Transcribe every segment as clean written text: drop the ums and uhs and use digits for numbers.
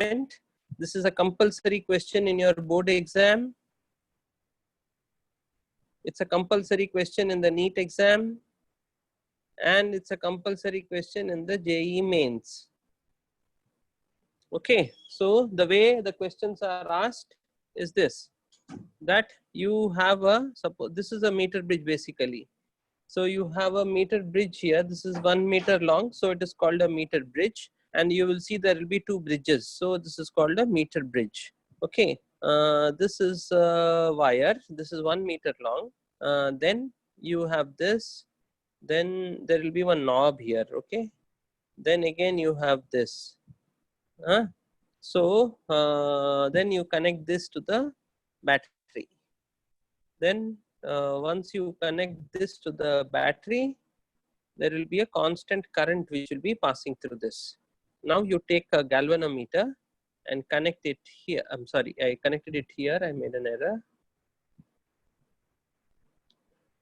experiment. This is a compulsory question in your board exam. It's a compulsory question in the NEET exam, and it's a compulsory question in the JEE mains. Okay, so the way the questions are asked is this, that you have a, suppose this is a meter bridge basically. So you have a meter bridge here. This is 1 meter long, so it is called a meter bridge, and you will see there will be 2 bridges. So this is called a meter bridge. Okay, this is a wire. This is 1 meter long. Then you have this. Then there will be one knob here. Okay. Then again you have this. So then you connect this to the battery. Then once you connect this to the battery, there will be a constant current which will be passing through this. Now you take a galvanometer and connect it here. I'm sorry, I connected it here. I made an error.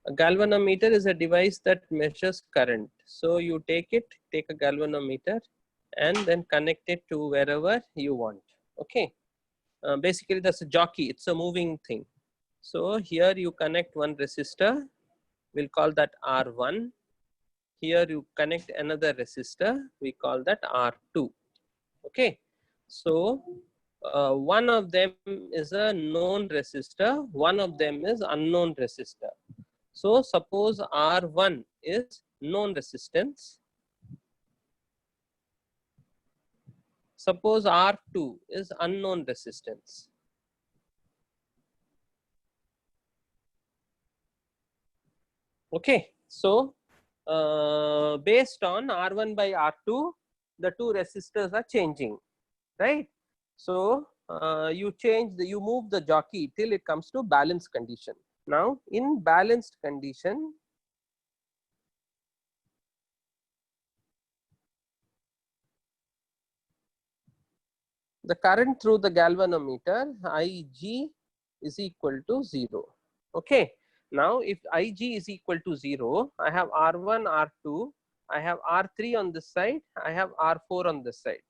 A galvanometer is a device that measures current. So you take a galvanometer and then connect it to wherever you want. Okay. Basically that's a jockey. It's a moving thing. So here you connect one resistor. We'll call that R1. Here you connect another resistor. We call that R2. Okay. So one of them is a known resistor. One of them is unknown resistor. So suppose R1 is known resistance. Suppose R2 is unknown resistance. Okay, so based on R1 by R2, the 2 resistors are changing, right? So you move the jockey till it comes to balanced condition. Now in balanced condition, the current through the galvanometer Ig is equal to 0. Okay. Now if Ig is equal to 0, I have R1, R2, I have R3 on this side, I have R4 on this side.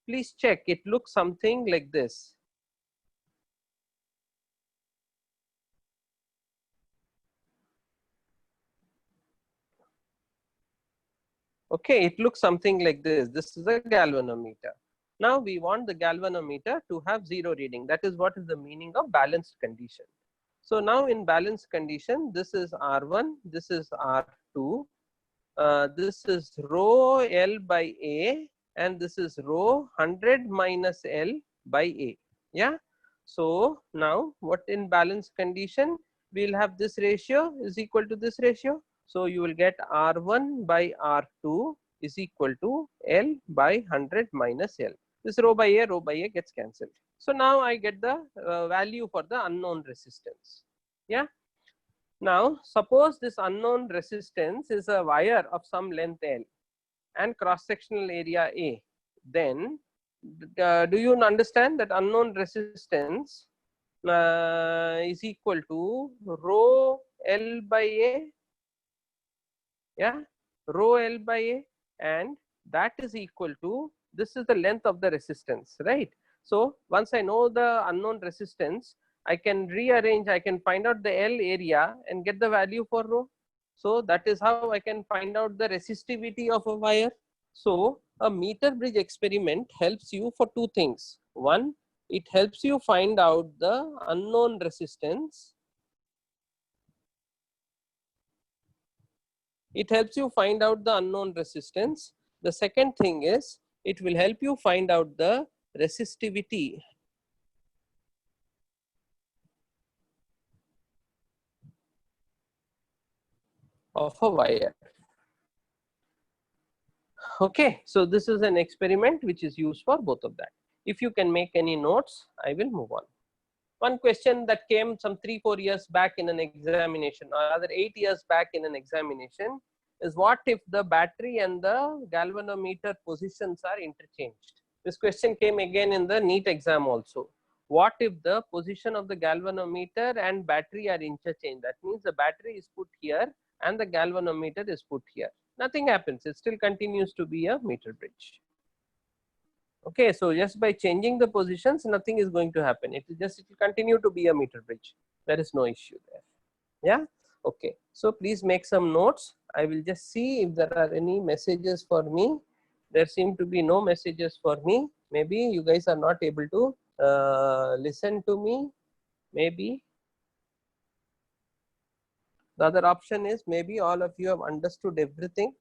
Please check, it looks something like this. Okay, it looks something like this. This is a galvanometer. Now we want the galvanometer to have 0 reading. That is what is the meaning of balanced condition. So now in balanced condition, this is R1, this is R2, this is rho L by A, and this is rho 100 minus L by A. Yeah. So now what in balanced condition, we'll have this ratio is equal to this ratio. So you will get R1 by R2 is equal to L by 100 minus L. This rho by A gets cancelled. So now I get the value for the unknown resistance. Yeah. Now suppose this unknown resistance is a wire of some length L and cross sectional area A. Then do you understand that unknown resistance is equal to rho L by A? Yeah, rho L by A, and that is equal to, this is the length of the resistance, right? So once I know the unknown resistance, I can rearrange, I can find out the L area and get the value for rho. So that is how I can find out the resistivity of a wire. So a meter bridge experiment helps you for 2 things. One, it helps you find out the unknown resistance. It helps you find out the unknown resistance. The second thing is, it will help you find out the resistivity of a wire. Okay, so this is an experiment which is used for both of that. If you can make any notes, I will move on. One question that came some 3-4 years back in an examination, or rather 8 years back in an examination, is what if the battery and the galvanometer positions are interchanged? This question came again in the NEET exam also. What if the position of the galvanometer and battery are interchanged? That means the battery is put here and the galvanometer is put here. Nothing happens. It still continues to be a meter bridge. Okay, so just by changing the positions, nothing is going to happen. It will continue to be a meter bridge. There is no issue there. Yeah. Okay. So please make some notes. I will just see if there are any messages for me. There seem to be no messages for me. Maybe you guys are not able to listen to me. Maybe the other option is maybe all of you have understood everything.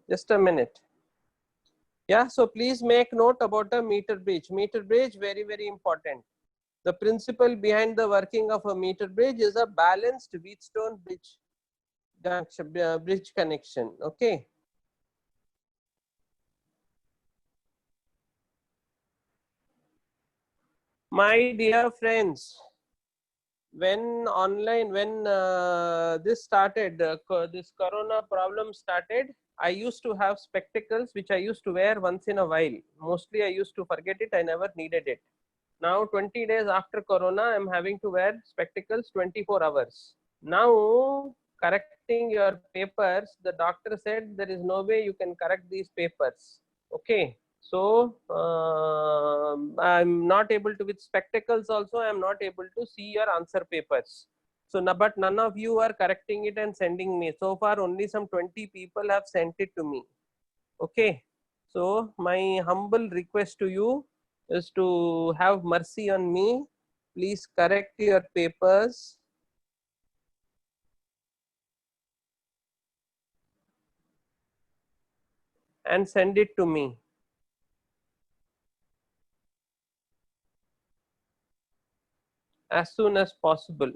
Just a minute. Yeah, so please make note about a meter bridge. Meter bridge, very, very important. The principle behind the working of a meter bridge is a balanced Wheatstone bridge junction, bridge connection. Okay. My dear friends, when this started, this corona problem started, I used to have spectacles which I used to wear once in a while. Mostly I used to forget it, I never needed it. Now 20 days after corona, I'm having to wear spectacles 24 hours. Now correcting your papers, the doctor said there is no way you can correct these papers. Okay. So I'm not able to, with spectacles also, I'm not able to see your answer papers. So, but none of you are correcting it and sending me. So far, only some 20 people have sent it to me. Okay. So, my humble request to you is to have mercy on me. Please correct your papers. And send it to me. As soon as possible.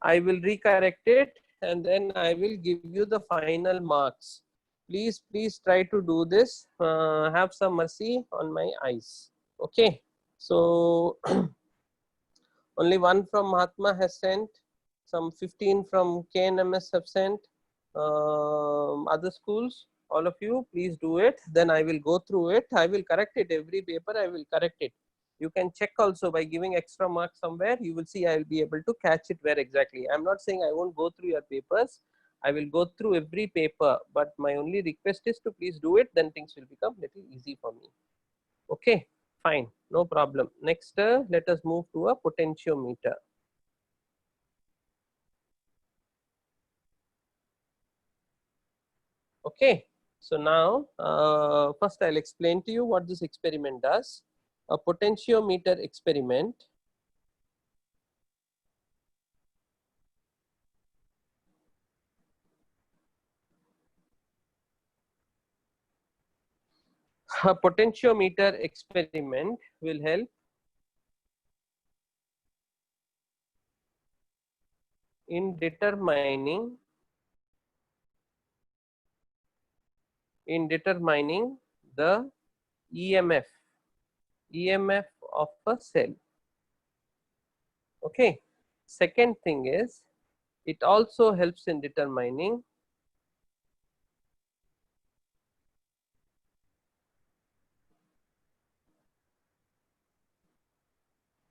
I will recorrect it and then I will give you the final marks. Please try to do this. Have some mercy on my eyes. Okay. So only one from Mahatma has sent. Some 15 from KNMS have sent. Other schools, all of you, please do it. Then I will go through it. I will correct it. Every paper I will correct it. You can check also by giving extra marks somewhere. You will see I will be able to catch it where exactly. I'm not saying I won't go through your papers. I will go through every paper, but my only request is to please do it. Then things will become little easy for me. Okay, fine, no problem. Next, let us move to a potentiometer. Okay, so now first I'll explain to you what this experiment does. A potentiometer experiment will help in determining the EMF of a cell. Okay. Second thing is, it also helps in determining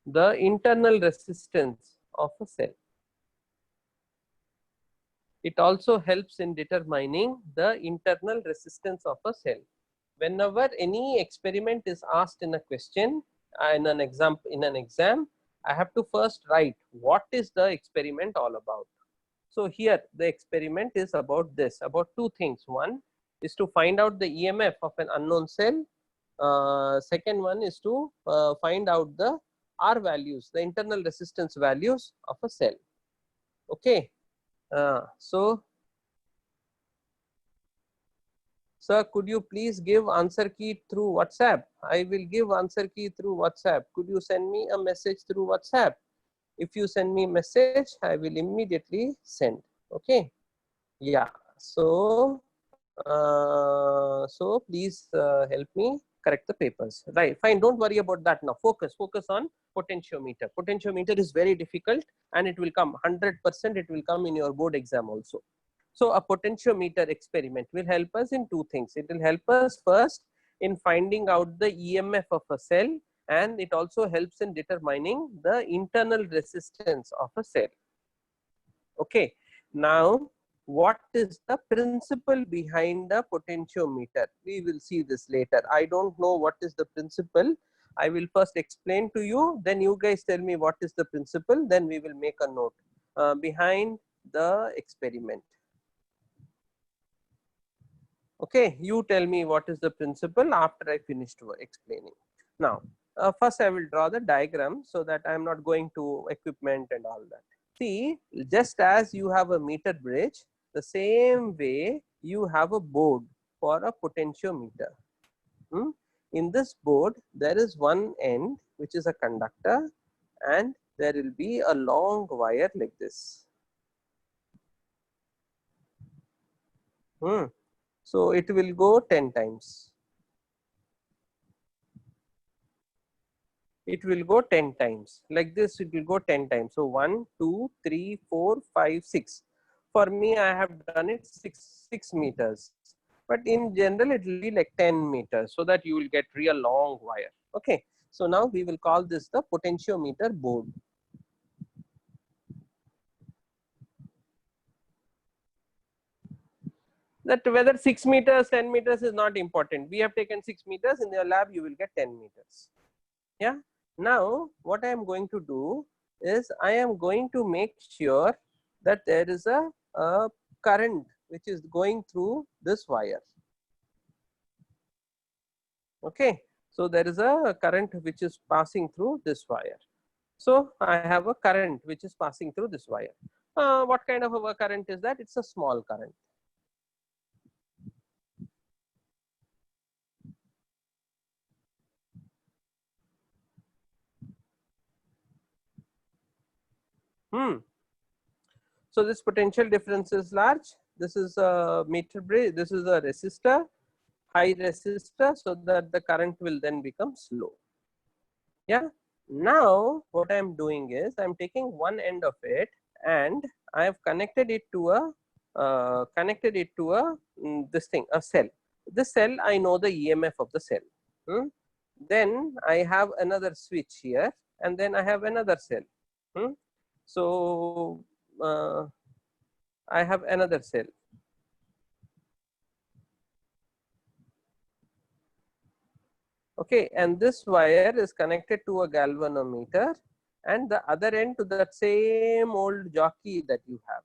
the internal resistance of a cell. It also helps in determining the internal resistance of a cell. Whenever any experiment is asked in a question, in an exam, I have to first write what is the experiment all about. So here the experiment is about this, about two things. One is to find out the EMF of an unknown cell. Second one is to find out the R values, the internal resistance values of a cell. Okay. So sir, could you please give answer key through WhatsApp? I will give answer key through WhatsApp. Could you send me a message through WhatsApp? If you send me message, I will immediately send. Okay. Yeah. So please help me correct the papers. Right. Fine. Don't worry about that now. Focus on potentiometer. Potentiometer is very difficult and it will come 100%. It will come in your board exam also. So a potentiometer experiment will help us in two things. It will help us first in finding out the EMF of a cell, and it also helps in determining the internal resistance of a cell. Okay, now what is the principle behind the potentiometer? We will see this later. I don't know what is the principle. I will first explain to you, then you guys tell me what is the principle, then we will make a note behind the experiment. Okay, you tell me what is the principle after I finished explaining. Now, first I will draw the diagram so that I am not going to equipment and all that. See, just as you have a meter bridge, the same way you have a board for a potentiometer. In this board, there is one end which is a conductor, and there will be a long wire like this. So it will go 10 times. It will go 10 times like this. It will go 10 times. So 1, 2, 3, 4, 5, 6. For me, I have done it 6 meters, but in general it will be like 10 meters, so that you will get real long wire. Okay, so now we will call this the potentiometer board. That whether 6 meters, 10 meters is not important. We have taken 6 meters. In your lab you will get 10 meters. Yeah. Now what I am going to do is I am going to make sure that there is a current which is going through this wire. Okay, so there is a current which is passing through this wire. So I have a current which is passing through this wire. What kind of a current is that? It's a small current. So this potential difference is large. This is a meter bridge. This is a resistor, high resistor, so that the current will then become slow. Yeah. Now what I am doing is I am taking one end of it and I have connected it to a this thing, a cell. This cell, I know the EMF of the cell. Then I have another switch here, and then I have another cell. So I have another cell. Okay, and this wire is connected to a galvanometer, and the other end to that same old jockey that you have.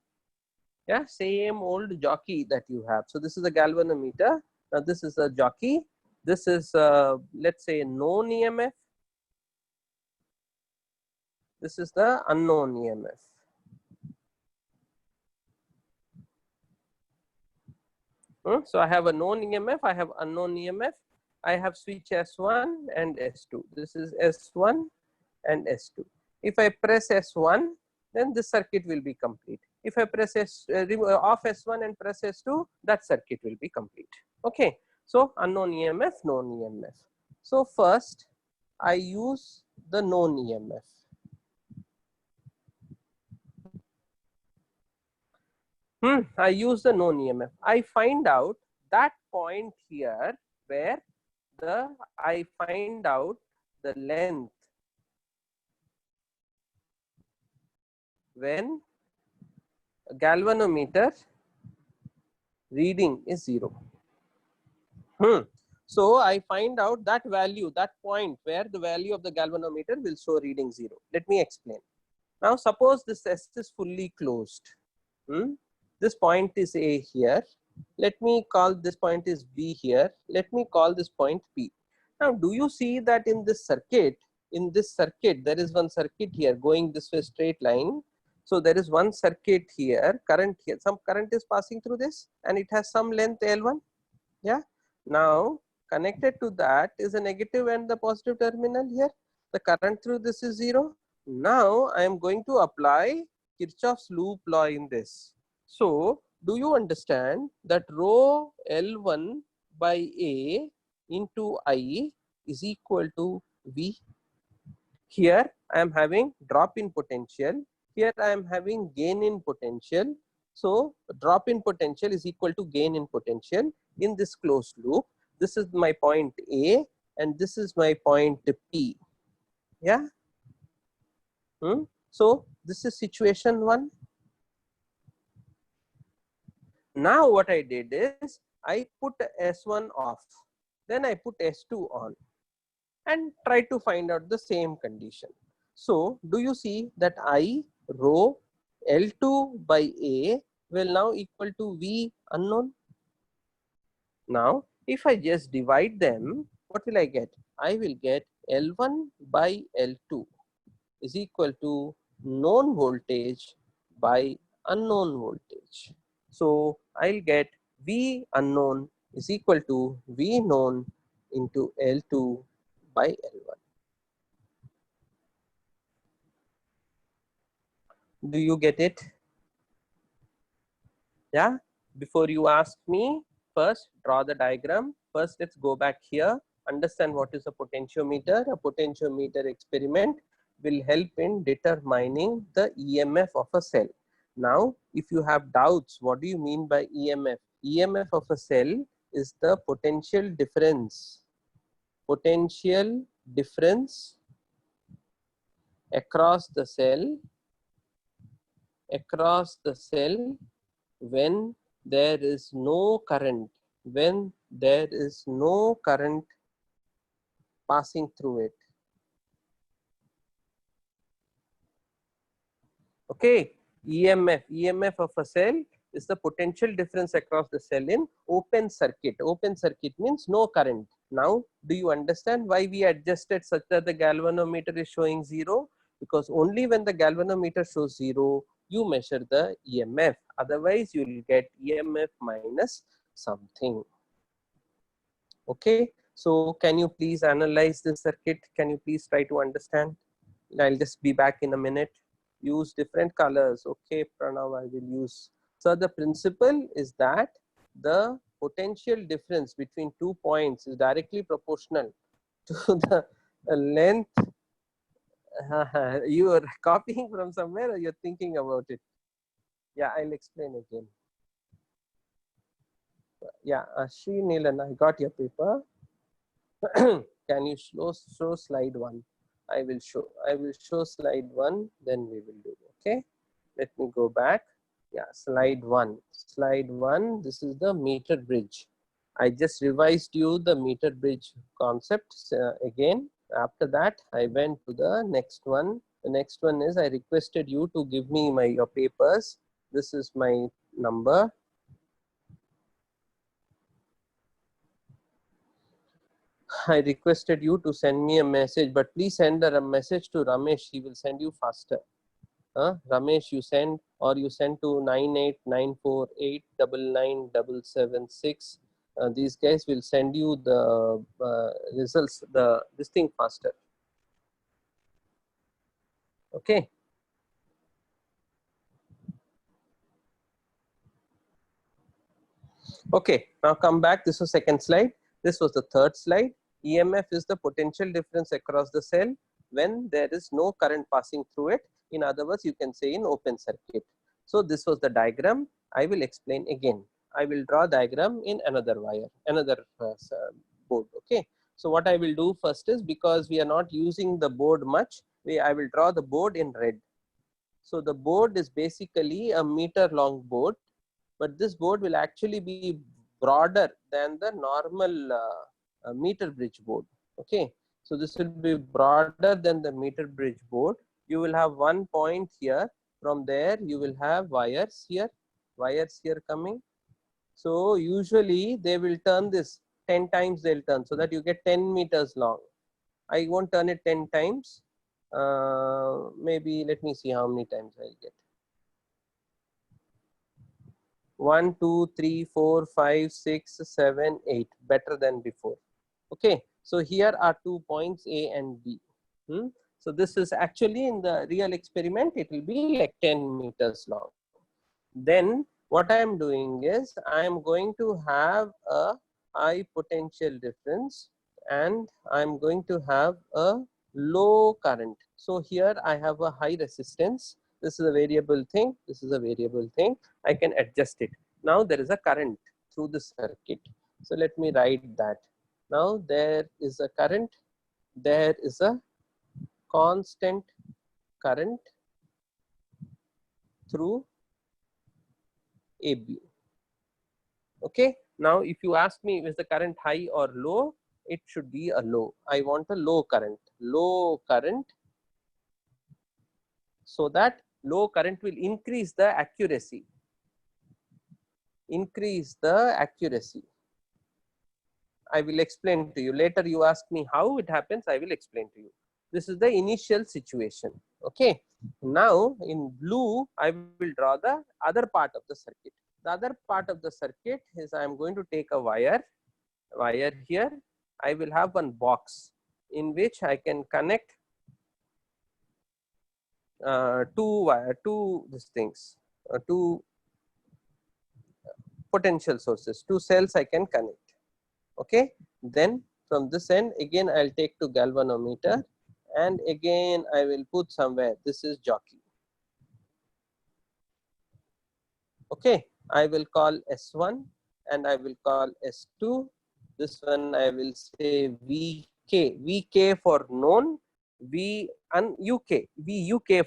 Yeah, same old jockey that you have. So this is a galvanometer. Now this is a jockey. This is let's say known EMF. This is the unknown EMF. So I have a known EMF, I have unknown EMF, I have switch S1 and S2. This is S1 and S2. If I press S1, then this circuit will be complete. If I press off S1 and press S2, that circuit will be complete. Okay, so unknown EMF, known EMF. So first I use the known EMF. I use the known EMF. I find out that point here where I find out the length when a galvanometer reading is 0. So I find out that value, that point where the value of the galvanometer will show reading 0. Let me explain. Now suppose this S is fully closed. This point is A here. Let me call this point is B here. Let me call this point P. Now do you see that in this circuit, there is one circuit here going this way straight line. So there is one circuit here, current here, some current is passing through this and it has some length L1. Yeah. Now connected to that is a negative and the positive terminal here. The current through this is 0. Now I am going to apply Kirchhoff's loop law in this. So do you understand that rho L1 by A into I is equal to V? Here I am having drop in potential. Here I am having gain in potential. So drop in potential is equal to gain in potential in this closed loop. This is my point A and this is my point P. Yeah. So this is situation 1. Now what I did is I put S1 off, then I put S2 on and try to find out the same condition. So do you see that I rho L2 by A will now equal to V unknown? Now if I just divide them, what will I get? I will get L1 by L2 is equal to known voltage by unknown voltage. So I'll get V unknown is equal to V known into L2 by L1. Do you get it? Yeah. Before you ask me, first draw the diagram. First, let's go back here. Understand what is a potentiometer. A potentiometer experiment will help in determining the EMF of a cell. Now, if you have doubts, what do you mean by EMF? EMF of a cell is the potential difference. Potential difference across the cell when there is no current, passing through it. Okay, EMF of a cell is the potential difference across the cell in open circuit. Open circuit means no current. Now, do you understand why we adjusted such that the galvanometer is showing 0? Because only when the galvanometer shows 0, you measure the EMF. Otherwise, you will get EMF minus something. Okay, so can you please analyze this circuit? Can you please try to understand? I'll just be back in a minute. Use different colors. Okay, Pranav, I will use. So the principle is that the potential difference between 2 points is directly proportional to the length. You are copying from somewhere or you're thinking about it? Yeah, I'll explain again. Yeah, Ashri Nilan, I got your paper. Can you show slide 1? I will show slide 1, then we will do. Okay, let me go back. Yeah, slide 1. Slide 1, this is the meter bridge. I just revised you the meter bridge concepts again. After that, I went to the next one. The next one is I requested you to give me your papers. This is my number. I requested you to send me a message, but please send a message to Ramesh. He will send you faster. Ramesh, you send, or you send to 9894899776. These guys will send you the results, this thing faster. Okay. Okay, now come back. This was second slide. This was the third slide. EMF is the potential difference across the cell when there is no current passing through it. In other words, you can say in open circuit. So this was the diagram. I will explain again. I will draw diagram in another wire, another board. Okay. So what I will do first is, because we are not using the board much, I will draw the board in red. So the board is basically a meter long board, but this board will actually be broader than the normal meter bridge board. Okay, so this will be broader than the meter bridge board. You will have one point here. From there you will have wires here coming. So usually they will turn this 10 times, they'll turn, so that you get 10 meters long. I won't turn it 10 times. Maybe let me see how many times I'll get. 1, 2, 3, 4, 5, 6, 7, 8. Better than before. Okay. So here are 2 points A and B. So this is actually, in the real experiment, it will be like 10 meters long. Then what I am doing is, I am going to have a high potential difference and I am going to have a low current. So here I have a high resistance. This is a variable thing. This is a variable thing. I can adjust it. Now there is a current through the circuit. So let me write that. Now there is a current. There is a constant current through AB. Okay, now if you ask me is the current high or low, it should be a low. I want a low current, so that low current will increase the accuracy. I will explain to you later. You ask me how it happens, I will explain to you. This is the initial situation. Okay, now in blue I will draw the other part of the circuit. The other part of the circuit is I am going to take a wire here. I will have one box in which I can connect two potential sources, two cells I can connect. Okay, then from this end again I'll take to galvanometer, and again I will put somewhere, this is jockey. Okay, I will call S1 and I will call S2. This one I will say VK for known, VUK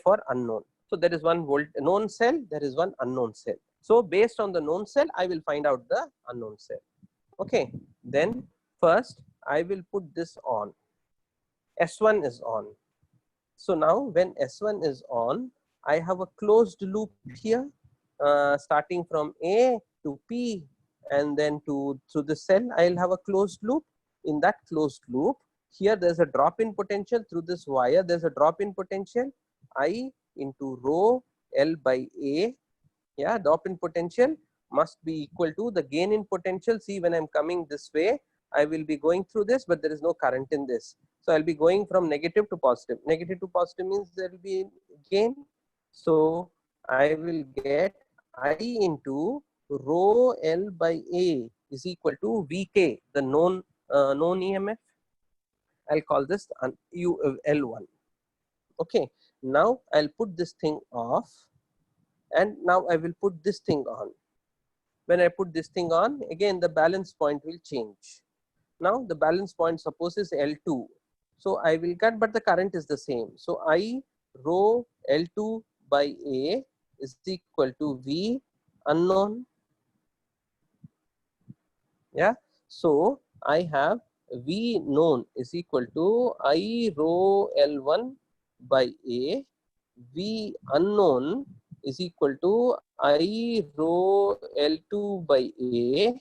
for unknown. So there is one known cell, there is one unknown cell. So based on the known cell, I will find out the unknown cell. Okay, then first I will put this on. S1 is on. So now when S1 is on, I have a closed loop here, starting from A to P, and then through the cell I'll have a closed loop. In that closed loop, here there's a drop in potential through this wire. There's a drop in potential I into rho L by A. Yeah, drop in potential must be equal to the gain in potential. See, when I'm coming this way, I will be going through this, but there is no current in this. So I'll be going from negative to positive. Negative to positive means there will be gain. So I will get I into rho L by A is equal to VK, the known EMF. I'll call this L1. Okay, now I'll put this thing off, and now I will put this thing on. When I put this thing on, again the balance point will change. Now the balance point suppose is L2. So I will get, but the current is the same. So I rho L2 by A is equal to V unknown. Yeah. So I have V known is equal to I rho L1 by A. V unknown is equal to I rho L2 by A.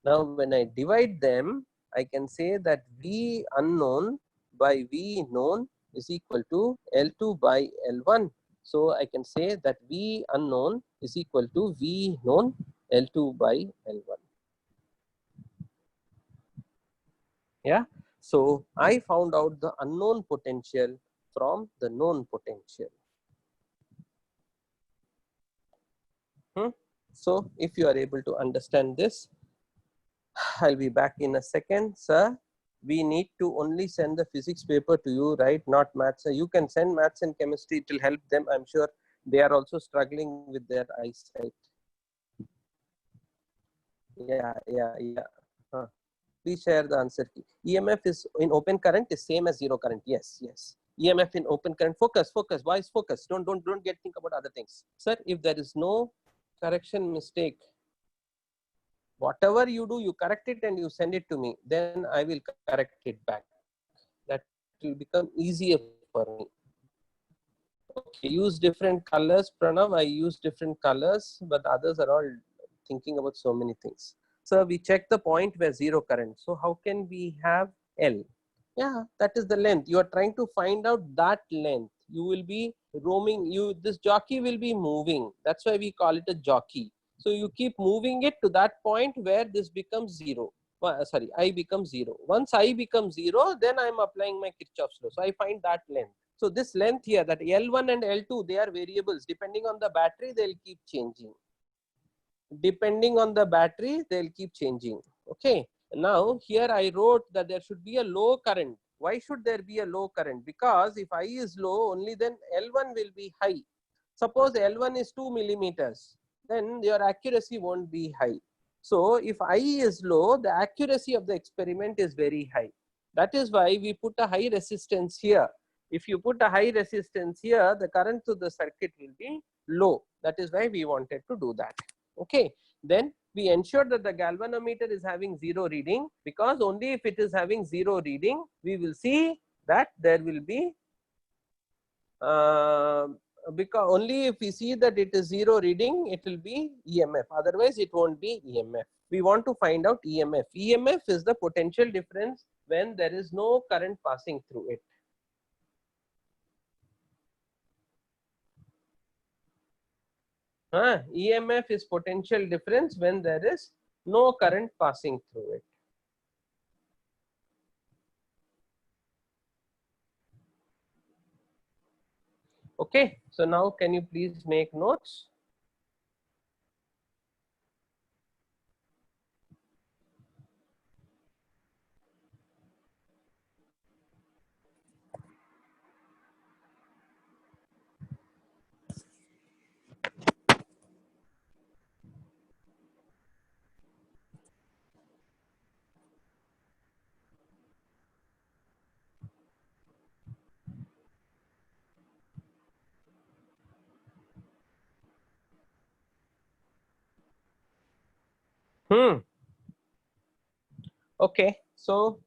Now when I divide them, I can say that V unknown by V known is equal to L2 by L1. So I can say that V unknown is equal to V known L2 by L1. Yeah. So I found out the unknown potential from the known potential. So if you are able to understand this, I'll be back in a second. Sir, we need to only send the physics paper to you, right? Not maths. You can send maths and chemistry. It will help them. I'm sure they are also struggling with their eyesight. Yeah. Please share the answer key. EMF is in open current is same as zero current. Yes. EMF in open current. Focus. Boys, focus. Don't get think about other things. Sir, if there is no correction mistake, whatever you do, you correct it and you send it to me. Then I will correct it back. That will become easier for me. Okay, use different colors, Pranav. I use different colors, but others are all thinking about so many things. So we check the point where zero current. So how can we have L? Yeah, that is the length. You are trying to find out that length. You will be roaming. This jockey will be moving. That's why we call it a jockey. So you keep moving it to that point where this becomes zero. Sorry, I becomes zero. Once I becomes zero, then I am applying my Kirchhoff's law. So I find that length. So this length here, that L1 and L2, they are variables. Depending on the battery, they'll keep changing. Okay. Now here I wrote that there should be a low current. Why should there be a low current? Because if I is low, only then L1 will be high. Suppose L1 is 2 millimeters, then your accuracy won't be high. So if I is low, the accuracy of the experiment is very high. That is why we put a high resistance here. If you put a high resistance here, the current to the circuit will be low. That is why we wanted to do that. Okay. Then we ensure that the galvanometer is having zero reading, because only if it is having zero reading, we will see that there will be because only if we see that it is zero reading, it will be EMF. Otherwise, it won't be EMF. We want to find out EMF. EMF is the potential difference when there is no current passing through it. EMF is potential difference when there is no current passing through it. Okay, so now can you please make notes? Okay, so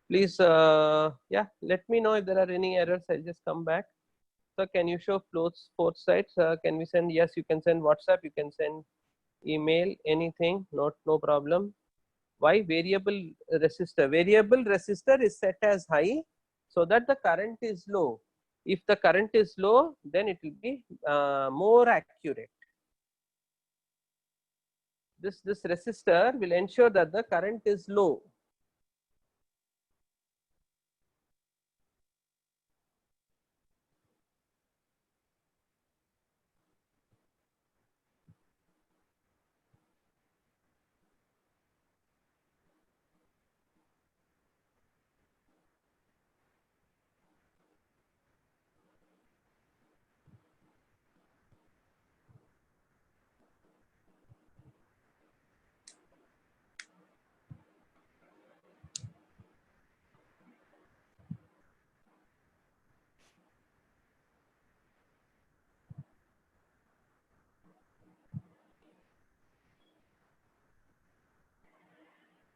please, yeah, let me know if there are any errors. I'll just come back. So can you show both sides? Can we send? Yes, you can send WhatsApp. You can send email. Anything? No problem. Why variable resistor? Variable resistor is set as high so that the current is low. If the current is low, then it will be more accurate. This resistor will ensure that the current is low.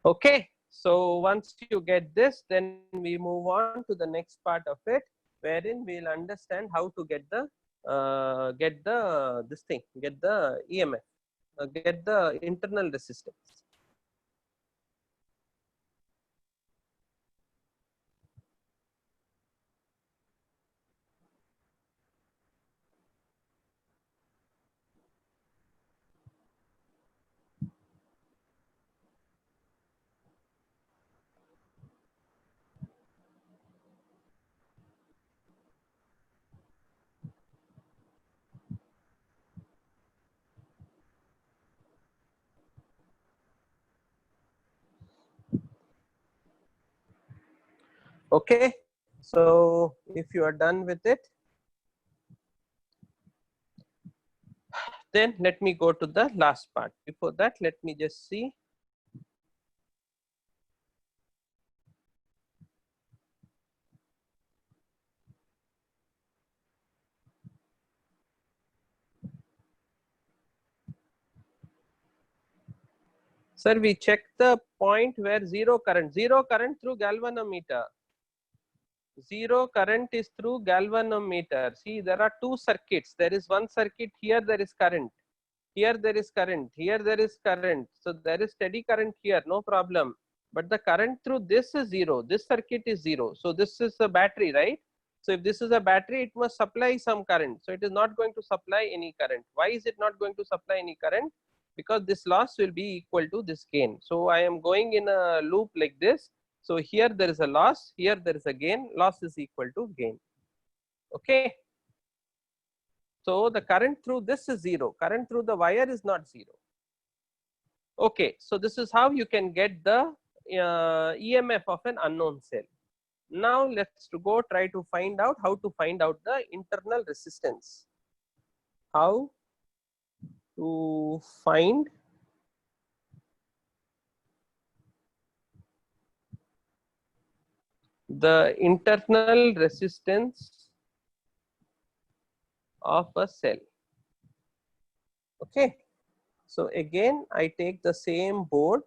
Okay, so once you get this, then we move on to the next part of it, wherein we'll understand how to get the get the EMF, get the internal resistance. Okay, so if you are done with it, then let me go to the last part. Before that, let me just see. Sir, we check the point where zero current through galvanometer. Zero current is through galvanometer. See, there are two circuits. There is one circuit here, there is current. Here there is current. Here there is current. So there is steady current here, no problem. But the current through this is zero. This circuit is zero. So this is a battery, right? So if this is a battery, it must supply some current. So it is not going to supply any current. Why is it not going to supply any current? Because this loss will be equal to this gain. So I am going in a loop like this. So here there is a loss, here there is a gain, loss is equal to gain. Okay. So the current through this is zero, current through the wire is not zero. Okay, so this is how you can get the EMF of an unknown cell. Now let's go try to find out how to find out the internal resistance. How to find the internal resistance of a cell. Okay, so again I take the same board.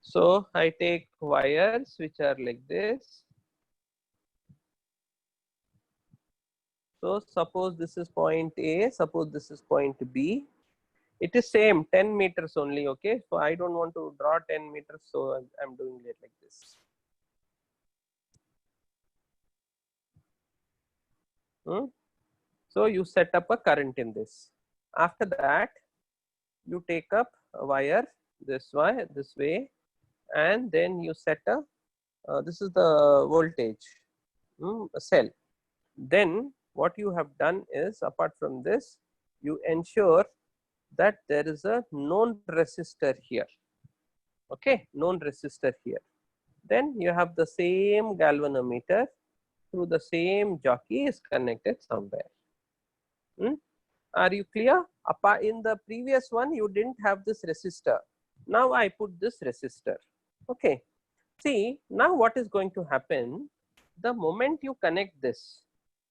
So I take wires which are like this. So suppose this is point A, suppose this is point B. It is same 10 meters only, okay? So I don't want to draw 10 meters, so I'm doing it like this. So you set up a current in this. After that, you take up a wire this way, and then you set a, this is the voltage, a cell. Then what you have done is, apart from this, you ensure that there is a known resistor here. Okay, known resistor here. Then you have the same galvanometer through the same jockey is connected somewhere. Are you clear? In the previous one, you didn't have this resistor. Now I put this resistor. Okay. See, now what is going to happen? The moment you connect this,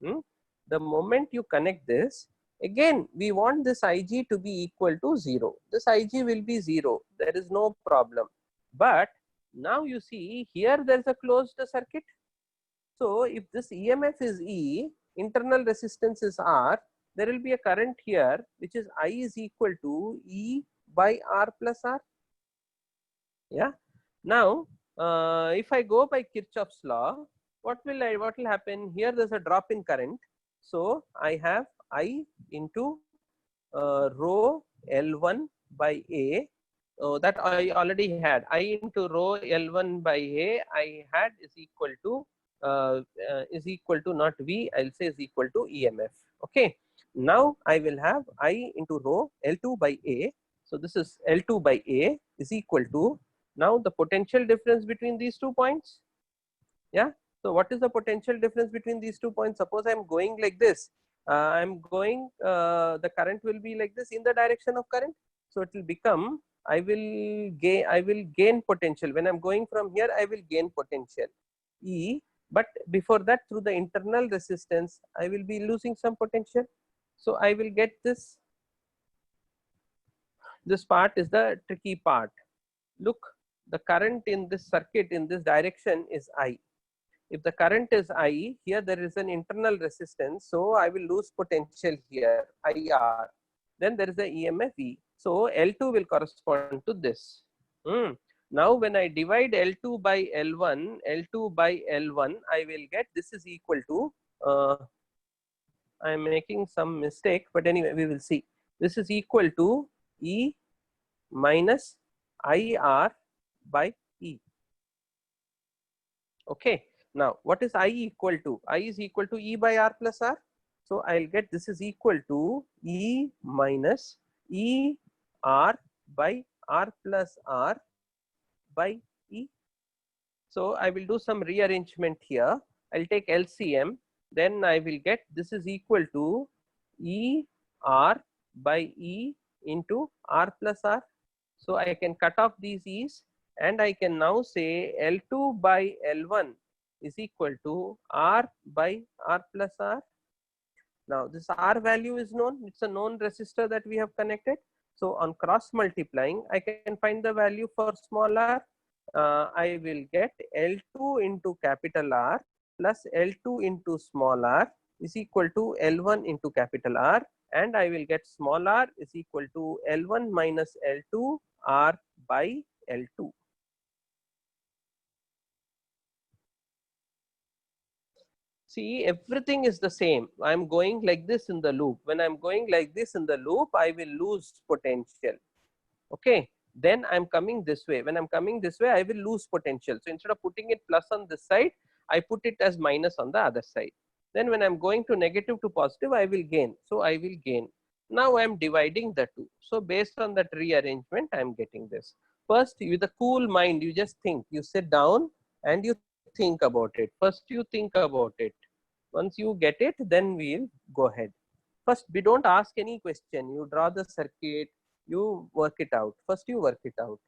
the moment you connect this, again, we want this Ig to be equal to 0. This Ig will be 0. There is no problem. But now you see here there is a closed circuit. So if this EMF is E, internal resistance is R, there will be a current here which is I is equal to E by R plus R. Yeah. Now, if I go by Kirchhoff's law, what will happen? Here there's a drop in current. So I have I into rho L1 by A. That I already had. I into rho L1 by A I had is equal to not V, I'll say is equal to EMF. Okay. Now I will have I into rho L2 by A. So this is L2 by A is equal to, now the potential difference between these 2 points. Yeah. So what is the potential difference between these 2 points? Suppose I'm going like this. I'm going, the current will be like this in the direction of current. So it will become, I will gain potential. When I'm going from here, I will gain potential E. But before that, through the internal resistance, I will be losing some potential. So I will get this. This part is the tricky part. Look, the current in this circuit in this direction is I. If the current is I, here there is an internal resistance, so I will lose potential here, IR. Then there is the EMF E. So L2 will correspond to this. Now when I divide L2 by L1, I will get this is equal to, I am making some mistake, but anyway, we will see. This is equal to E minus IR by E. Okay. Now, what is I equal to? I is equal to E by R plus R. So, I will get this is equal to E minus E R by R plus R by E. So, I will do some rearrangement here. I will take LCM. Then I will get this is equal to E R by E into R plus R. So, I can cut off these E's and I can now say L2 by L1 is equal to R by R plus R. Now, this R value is known. It's a known resistor that we have connected. So, on cross multiplying, I can find the value for small r. I will get L2 into capital R plus L2 into small r is equal to L1 into capital R, and I will get small r is equal to L1 minus L2 R by L2. See, everything is the same. I'm going like this in the loop. When I'm going like this in the loop, I will lose potential. Okay. Then I'm coming this way. When I'm coming this way, I will lose potential. So instead of putting it plus on this side, I put it as minus on the other side. Then when I'm going to negative to positive, I will gain. So I will gain. Now I'm dividing the two. So based on that rearrangement, I'm getting this. First, with a cool mind, you just think. You sit down and you think about it. First, you think about it. Once you get it, then we'll go ahead. First, we don't ask any question. You draw the circuit, You work it out. First you work it out.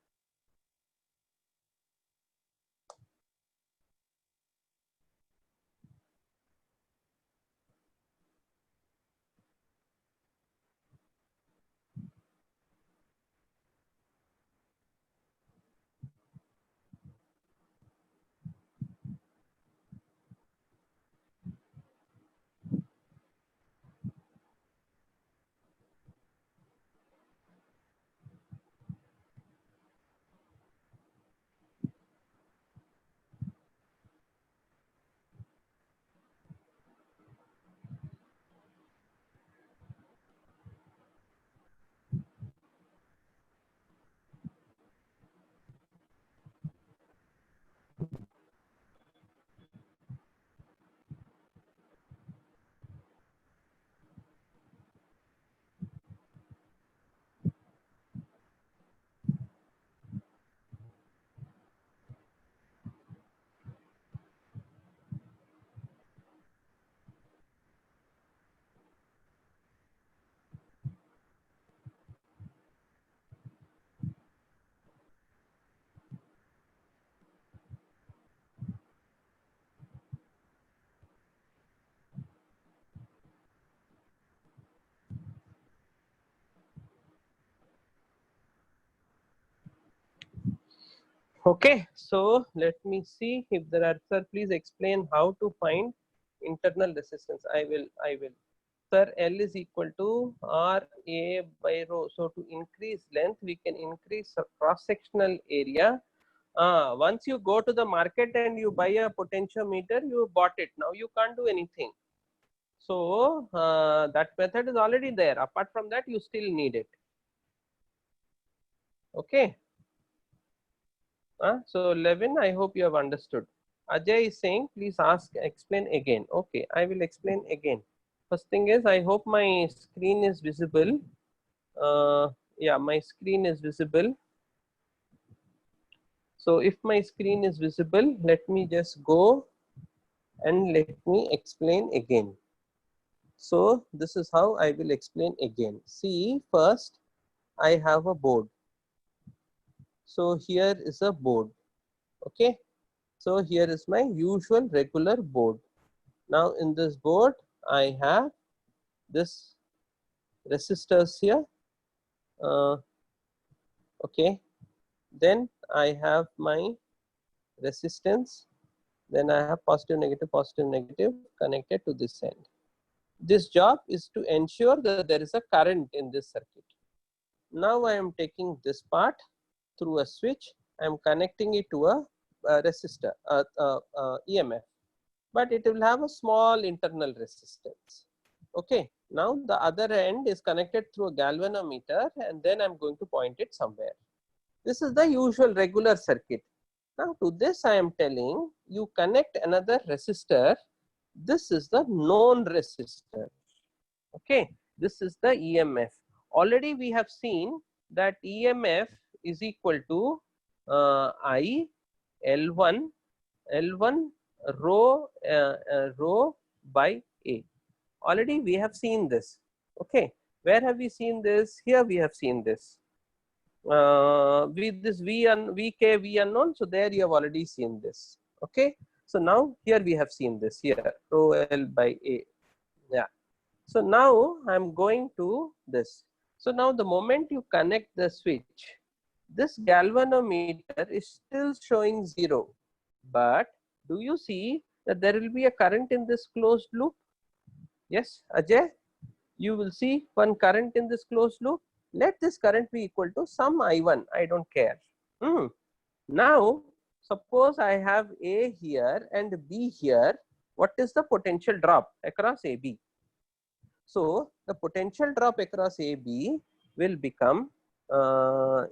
Okay, so let me see if there are, sir, please explain how to find internal resistance. I will. Sir, L is equal to RA by rho. So to increase length, we can increase the cross-sectional area. Once you go to the market and you buy a potentiometer, you bought it. Now you can't do anything. So that method is already there. Apart from that, you still need it. Okay. So Levin, I hope you have understood. Ajay is saying, please explain again. Okay, I will explain again. First thing is, I hope my screen is visible. Yeah, my screen is visible. So if my screen is visible, let me just go and let me explain again. So this is how I will explain again. See, first I have a board. So here is a board. Okay. So here is my usual regular board. Now in this board, I have this resistors here. Okay. Then I have my resistance. Then I have positive, negative connected to this end. This job is to ensure that there is a current in this circuit. Now I am taking this part through a switch. I am connecting it to a resistor, EMF, but it will have a small internal resistance. Okay. Now the other end is connected through a galvanometer, and then I'm going to point it somewhere. This is the usual regular circuit. Now to this I am telling you connect another resistor. This is the known resistor. Okay, this is the EMF. Already we have seen that EMF is equal to I L1 rho rho by A. Already we have seen this. Okay, where have we seen this? Here we have seen this. With this VK V unknown, so there you have already seen this. Okay, so now here we have seen this here rho L by A. Yeah. So now I'm going to this. So now the moment you connect the switch, this galvanometer is still showing 0. But do you see that there will be a current in this closed loop? Yes, Ajay, you will see one current in this closed loop. Let this current be equal to some I1. I don't care. Now, suppose I have A here and B here. What is the potential drop across AB? So the potential drop across AB will become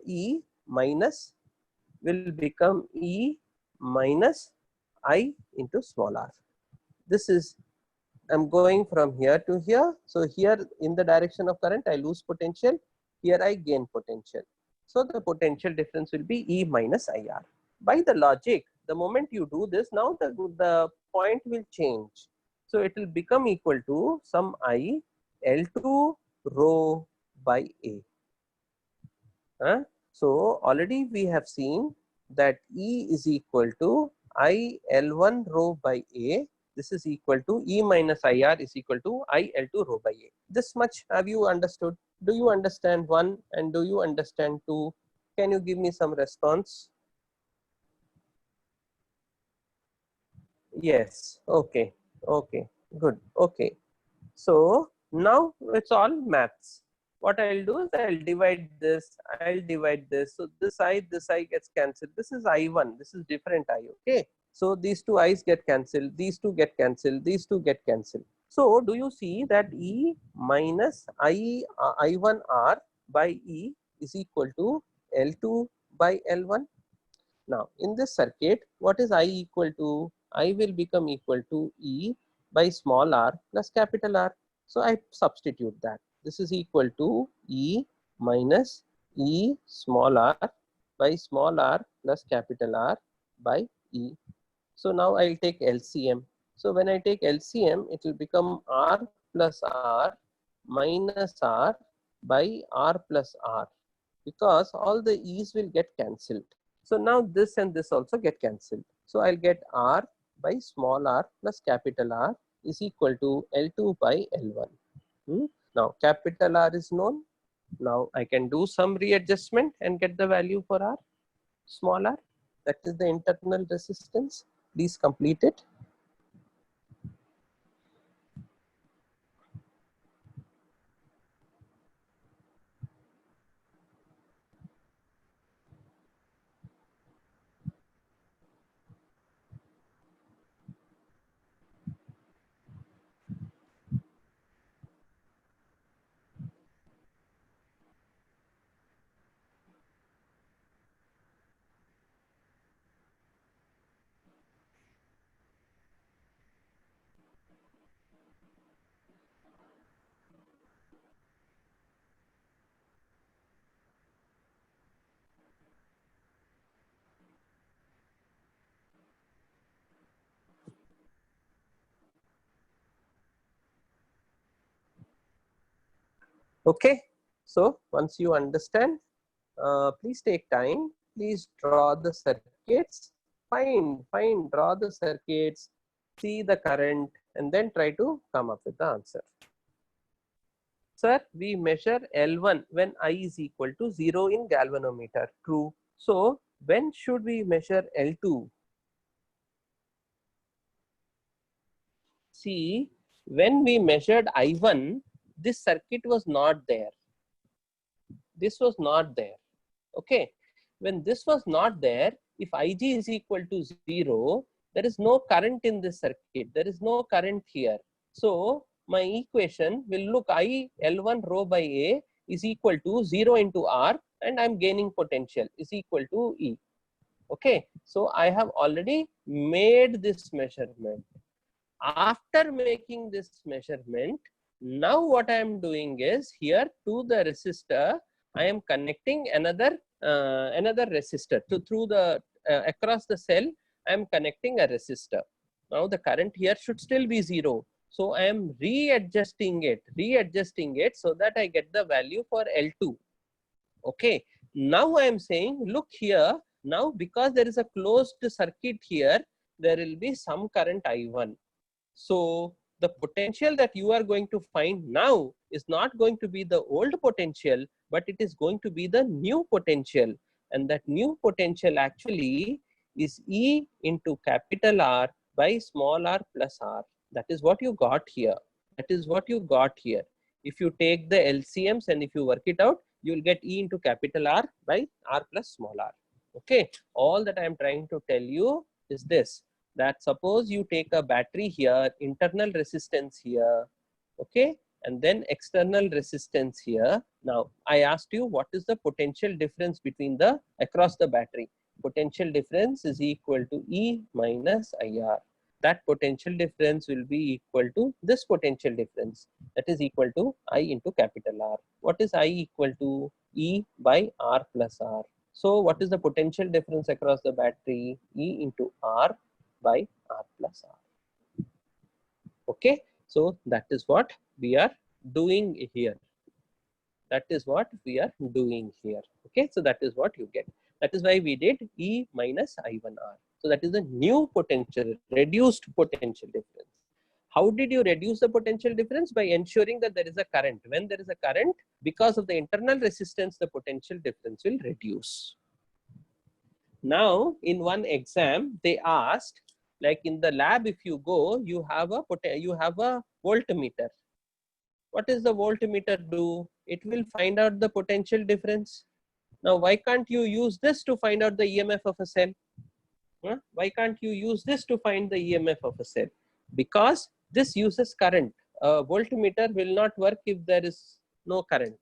E minus I into small r. This is, I'm going from here to here. So here in the direction of current, I lose potential. Here I gain potential. So the potential difference will be E minus IR. By the logic, the moment you do this, now the point will change. So it will become equal to some I L2 rho by A. Huh? So already we have seen that E is equal to I L1 rho by A. This is equal to E minus IR is equal to I L2 rho by A. This much have you understood? Do you understand one and do you understand two? Can you give me some response? Yes. Okay. Okay. Good. Okay. So now it's all maths. What I'll do is I'll divide this, I'll divide this. So this I gets cancelled. This is I1, this is different I, okay? So these two I's get cancelled, these two get cancelled, these two get cancelled. So do you see that E minus I1R by E is equal to L2 by L1? Now in this circuit, what is I equal to? I will become equal to E by small r plus capital R. So I substitute that. This is equal to E minus E small r by small r plus capital R by E. So now I'll take LCM. So when I take LCM, it will become R plus R minus R by R plus R, because all the E's will get cancelled. So now this and this also get cancelled. So I'll get R by small r plus capital R is equal to L2 by L1. Now capital R is known. Now I can do some readjustment and get the value for R, small r. That is the internal resistance. Please complete it. Okay. So once you understand, please take time. Please draw the circuits. Draw the circuits, see the current, and then try to come up with the answer. Sir, we measure L1 when I is equal to 0 in galvanometer. True. So when should we measure L2? See, when we measured I1, this circuit was not there. This was not there. Okay. When this was not there, if Ig is equal to 0, there is no current in this circuit. There is no current here. So my equation will look I L1 rho by A is equal to 0 into R, and I'm gaining potential is equal to E. Okay. So I have already made this measurement. After making this measurement, now what I am doing is, here to the resistor, I am connecting another resistor. So through the across the cell, I am connecting a resistor. Now the current here should still be 0. So I am readjusting it so that I get the value for L2. Okay. Now I am saying, look here. Now because there is a closed circuit here, there will be some current I1. So the potential that you are going to find now is not going to be the old potential, but it is going to be the new potential. And that new potential actually is E into capital R by small r plus R. That is what you got here. That is what you got here. If you take the LCMs and if you work it out, you will get E into capital R by R plus small r. Okay. All that I am trying to tell you is this, that suppose you take a battery here, internal resistance here, okay, and then external resistance here. Now I asked you what is the potential difference between the across the battery. Potential difference is equal to E minus IR. That potential difference will be equal to this potential difference, that is equal to I into capital R. What is I equal to? E by R plus R. So what is the potential difference across the battery? E into R by R plus R. Okay. So that is what we are doing here. That is what we are doing here. Okay, so that is what you get. That is why we did E minus I1R. So that is a new potential, reduced potential difference. How did you reduce the potential difference? By ensuring that there is a current. When there is a current, because of the internal resistance, the potential difference will reduce. Now, in one exam, they asked, like in the lab, if you go, you have a voltmeter. What is the voltmeter do? It will find out the potential difference. Now, why can't you use this to find out the EMF of a cell? Huh? Why can't you use this to find the EMF of a cell? Because this uses current. A voltmeter will not work if there is no current.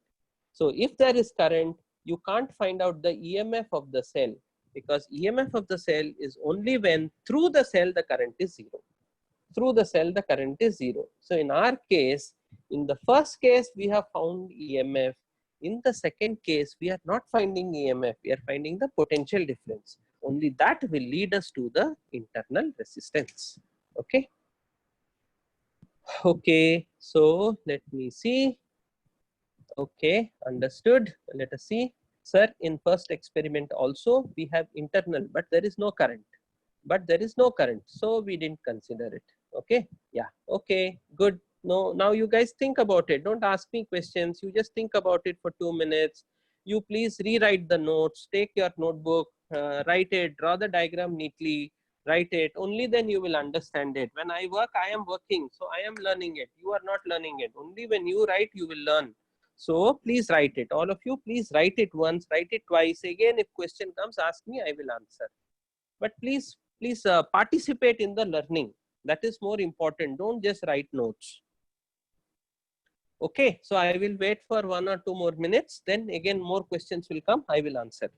So if there is current, you can't find out the EMF of the cell, because EMF of the cell is only when through the cell the current is zero. Through the cell the current is zero. So in our case, in the first case we have found EMF. In the second case we are not finding EMF, we are finding the potential difference. Only that will lead us to the internal resistance. Okay. Okay, so let me see. Okay, understood. Let us see. Sir, in first experiment also we have internal, but there is no current. So we didn't consider it. Okay, yeah, okay, good. No, now you guys think about it. Don't ask me questions. You just think about it for 2 minutes. You please rewrite the notes. Take your notebook, write it, draw the diagram neatly, write it. Only then you will understand it. When I work, I am working, so I am learning it. You are not learning it. Only when you write, you will learn. So please write it. All of you, please write it once, write it twice. Again, if question comes, ask me, I will answer. But please participate in the learning. That is more important. Don't just write notes. Okay, so I will wait for 1 or 2 more minutes. Then again, more questions will come. I will answer.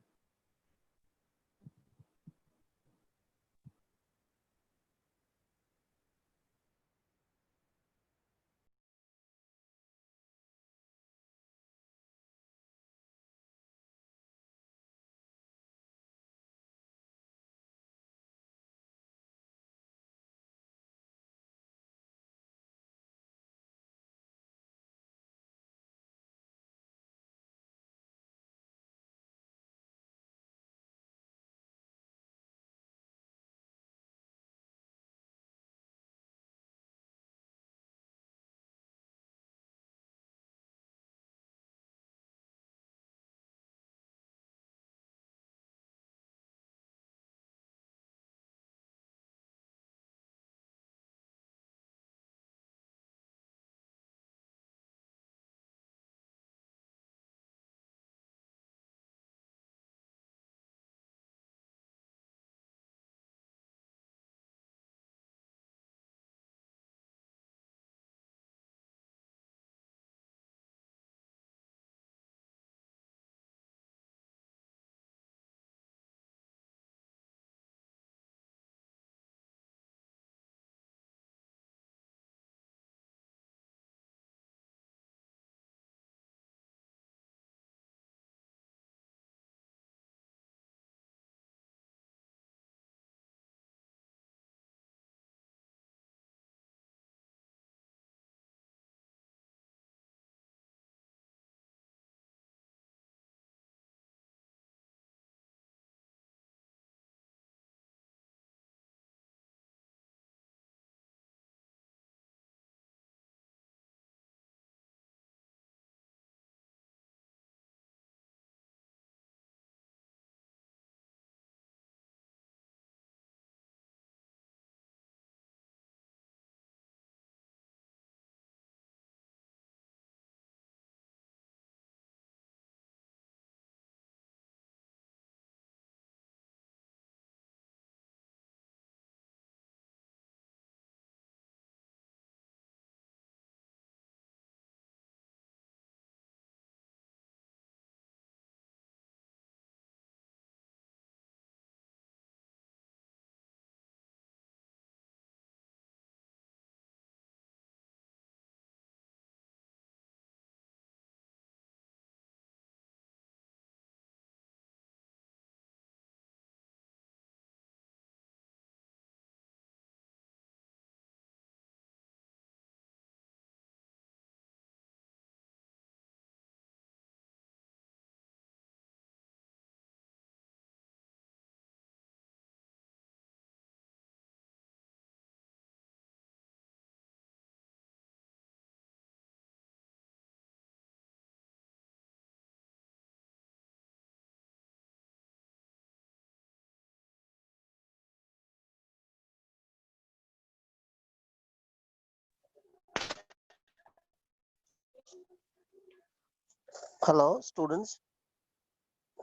Hello, students.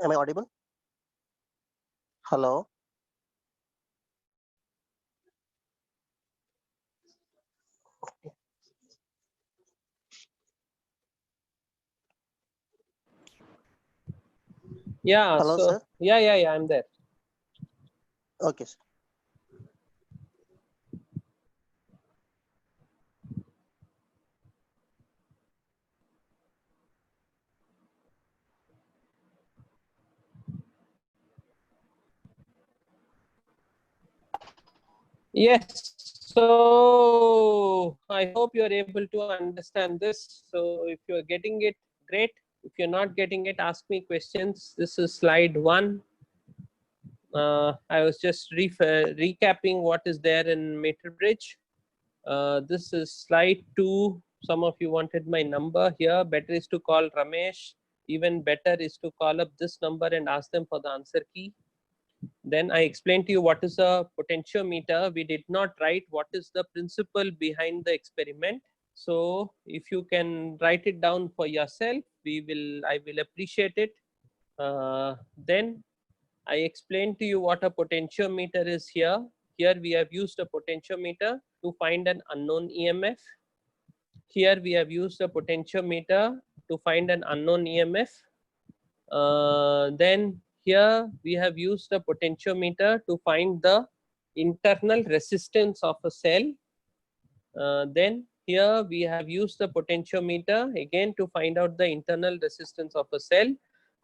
Am I audible? Hello. Yeah, Hello, so sir. yeah, I'm there. Okay, sir. Yes, so I hope you're able to understand this. So if you're getting it, great. If you're not getting it, ask me questions. This is slide 1. I was just recapping what is there in MeterBridge. This is slide 2. Some of you wanted my number here. Better is to call Ramesh. Even better is to call up this number and ask them for the answer key. Then I explained to you what is a potentiometer. We did not write what is the principle behind the experiment. So if you can write it down for yourself, I will appreciate it. Then I explained to you what a potentiometer is here. Here we have used a potentiometer to find an unknown EMF. Here we have used a potentiometer to find an unknown EMF. Then here we have used a potentiometer to find the internal resistance of a cell. Then here we have used the potentiometer again to find out the internal resistance of a cell.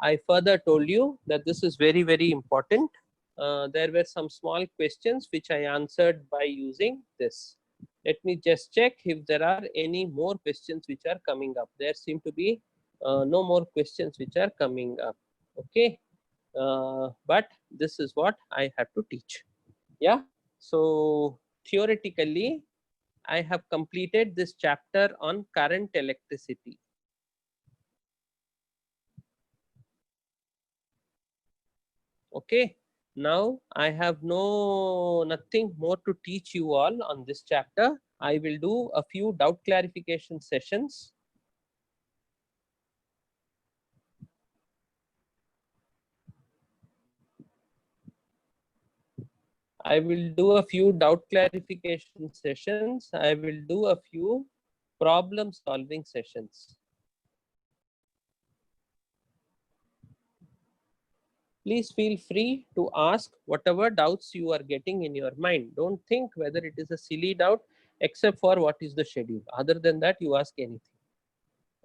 I further told you that this is very, very important. There were some small questions which I answered by using this. Let me just check if there are any more questions which are coming up. There seem to be no more questions which are coming up. Okay, but this is what I have to teach. Yeah, so theoretically, I have completed this chapter on current electricity. Okay, now I have nothing more to teach you all on this chapter. I will do a few doubt clarification sessions. I will do a few doubt clarification sessions. I will do a few problem solving sessions. Please feel free to ask whatever doubts you are getting in your mind. Don't think whether it is a silly doubt except for what is the schedule. Other than that, you ask anything.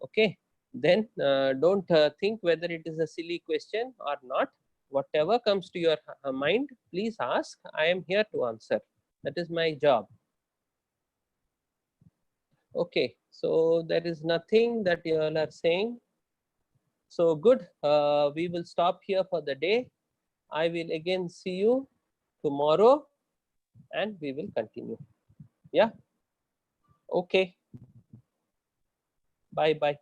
Okay, then don't think whether it is a silly question or not. Whatever comes to your mind, please ask. I am here to answer. That is my job. Okay, so there is nothing that you all are saying. So good, we will stop here for the day. I will again see you tomorrow and we will continue. Yeah, okay, bye bye.